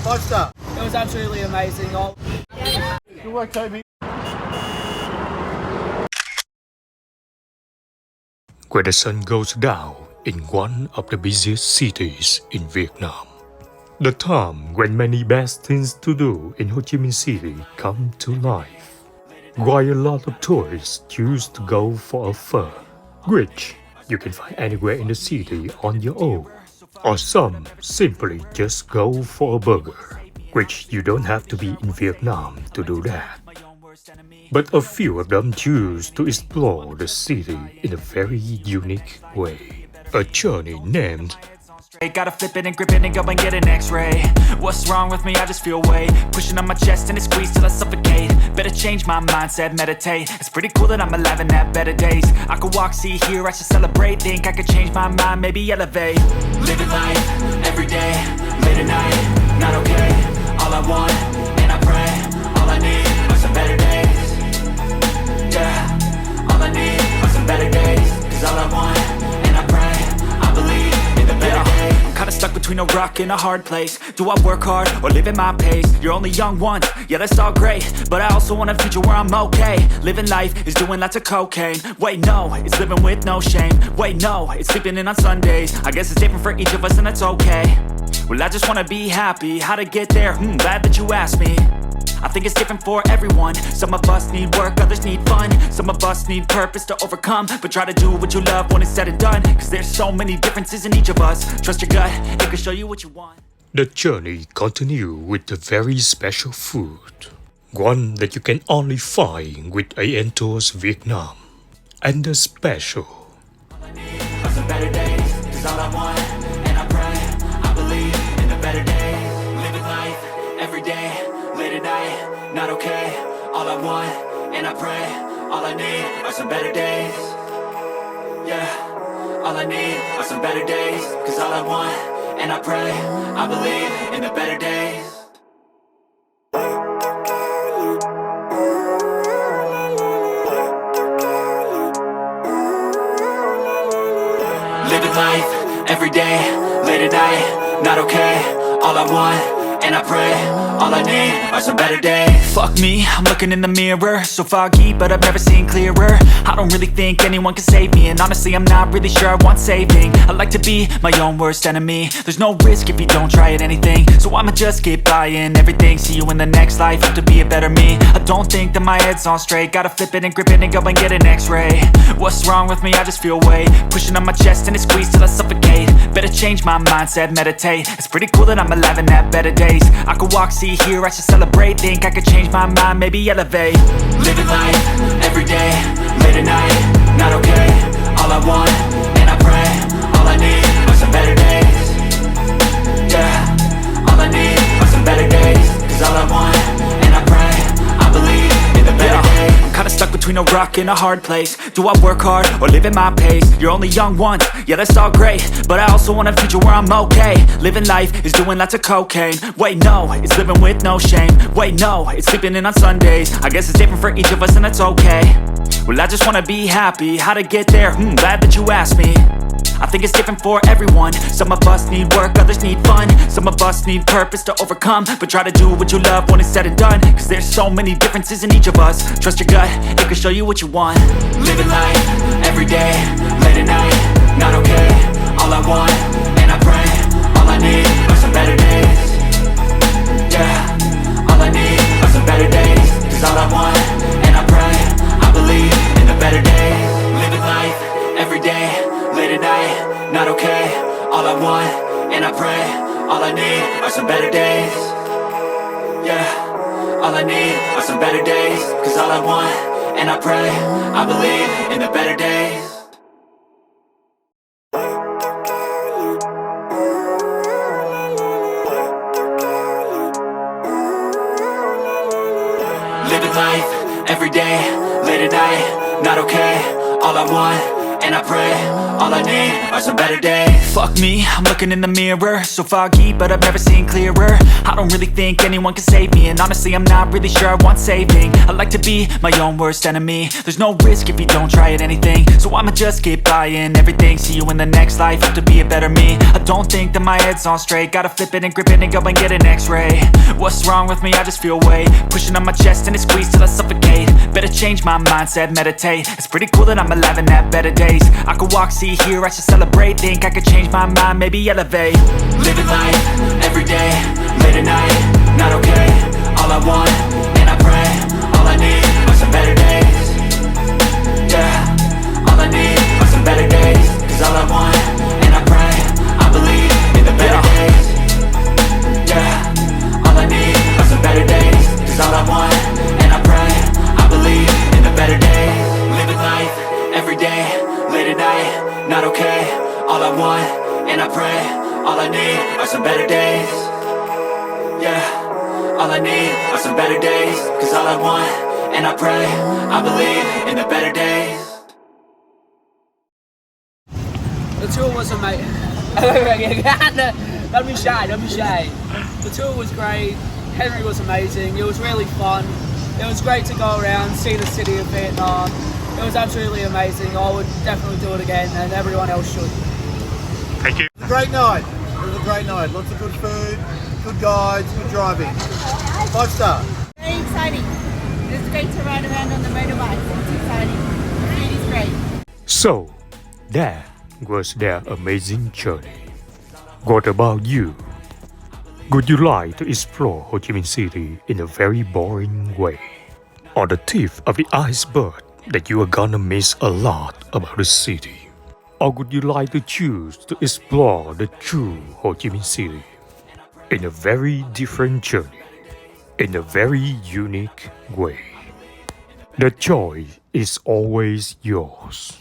5 star. It was absolutely amazing. Good work, Toby. Where the sun goes down in one of the busiest cities in Vietnam. The time when many best things to do in Ho Chi Minh City come to life. Why a lot of tourists choose to go for a pho, which you can find anywhere in the city on your own. Or some simply just go for a burger, which you don't have to be in Vietnam to do that. But a few of them choose to explore the city in a very unique way. A journey named Gotta flip it and grip it and go and get an x-ray. What's wrong with me? I just feel weight pushing on my chest and it squeezes till I suffocate. Better change my mindset, meditate. It's pretty cool that I'm alive and have better days. I could walk, see, hear, I should celebrate. Think I could change my mind, maybe elevate. Living life, everyday, late at night, not okay. All I want, and I pray, all I need are some better days. Yeah, all I need are some better days. Cause all I want, and I pray, I believe in the better days. I'm kinda stuck between a rock and a hard place. Do I work hard or live at my pace? You're only young once, yeah that's all great, but I also want a future where I'm okay. Living life is doing lots of cocaine. Wait no, it's living with no shame. Wait no, it's sleeping in on Sundays. I guess it's different for each of us and that's okay. Well I just wanna be happy, how to get there? Glad that you asked me. I think it's different for everyone. Some of us need work, others need fun. Some of us need purpose to overcome. But try to do what you love when it's said and done. Cause there's so many differences in each of us. Trust your gut, it can show you what you want. The journey continues with a very special food. One that you can only find with AN Tours Vietnam. And the special. All I need are some better days. Cause all I want, and I pray, I believe in the better days. Living life, every day, late at night, not okay. All I want, and I pray, all I need are some better days. Yeah, all I need are some better days. Cause all I want, and I pray, I believe in the better days. Living life, every day, late at night, not okay. All I want, and I pray, all I need are some better days. Fuck me, I'm looking in the mirror, so foggy, but I've never seen clearer. I don't really think anyone can save me, and honestly I'm not really sure I want saving. I like to be my own worst enemy. There's no risk if you don't try at anything, so I'ma just keep buying everything. See you in the next life, have to be a better me. I don't think that my head's on straight. Gotta flip it and grip it and go and get an x-ray. What's wrong with me? I just feel weight pushing on my chest and it squeezes till I suffocate. Better change my mindset, meditate. It's pretty cool that I'm alive and have better days. I could walk, see, hear, I should celebrate. Think I could change my mind, maybe elevate. Living life, everyday, late at night, not okay. All I want, and I pray, all I need are some better days. Yeah, all I need are some better days. Cause all I want, and I pray, I believe in the better days. I'm kinda stuck between a rock and a hard place. Do I work hard or live at my pace? You're only young once, yeah that's all great, but I also want a future where I'm okay. Living life is doing lots of cocaine. Wait no, it's living with no shame. Wait no, it's sleeping in on Sundays. I guess it's different for each of us and that's okay. Well I just wanna be happy, how to get there? Glad that you asked me. I think it's different for everyone. Some of us need work, others need fun. Some of us need purpose to overcome. But try to do what you love when it's said and done. Cause there's so many differences in each of us. Trust your gut, it can show you what you want. Living life, every day, late at night, not okay. All I want, and I pray, all I need are some better days. Yeah, all I need are some better days. Cause all I want, and I pray, I believe in the better days. Living life, every day, late at night, not okay. All I want, and I pray, all I need are some better days. Yeah, all I need are some better days. Cause all I want, and I pray, I believe in the better days. Living life, every day, late at night, not okay. All I want, and I pray, all I need are some better days. Fuck me, I'm looking in the mirror, so foggy, but I've never seen clearer. I don't really think anyone can save me, and honestly I'm not really sure I want saving. I like to be my own worst enemy. There's no risk if you don't try at anything, so I'ma just keep buying everything. See you in the next life, have to be a better me. I don't think that my head's on straight, gotta flip it and grip it and go and get an x-ray. What's wrong with me? I just feel weight pushing on my chest and it squeezes till I suffocate. Better change my mindset, meditate. It's pretty cool that I'm alive and have better days. I could walk, see, hear, I should celebrate. Think I could change my mind, maybe elevate. Living life, everyday, late at night, not okay. All I want, and I pray, all I need are some better days. Yeah, all I need are some better days. Cause all I want, and I pray, I believe in the better days. Yeah, all I need are some better days. Cause all I want, and I pray, I believe in the better days. Living life, everyday, late at night, not okay. All I want, and I pray, all I need are some better days. Yeah, all I need are some better days. Cause all I want, and I pray, I believe in the better days. The tour was amazing. Don't be shy, don't be shy. The tour was great. Henry was amazing. It was really fun. It was great to go around, see the city of Vietnam. It was absolutely amazing. I would definitely do it again, and everyone else should. Thank you. It was a great night. It was a great night. Lots of good food, good guides, good driving. 5 star. Very exciting. It was great to ride around on the motorbike. It's exciting. The food is great. So, that was their amazing journey. What about you? Would you like to explore Ho Chi Minh City in a very boring way? Or the tip of the iceberg that you are gonna miss a lot about the city? Or would you like to choose to explore the true Ho Chi Minh City in a very different journey, in a very unique way? The choice is always yours.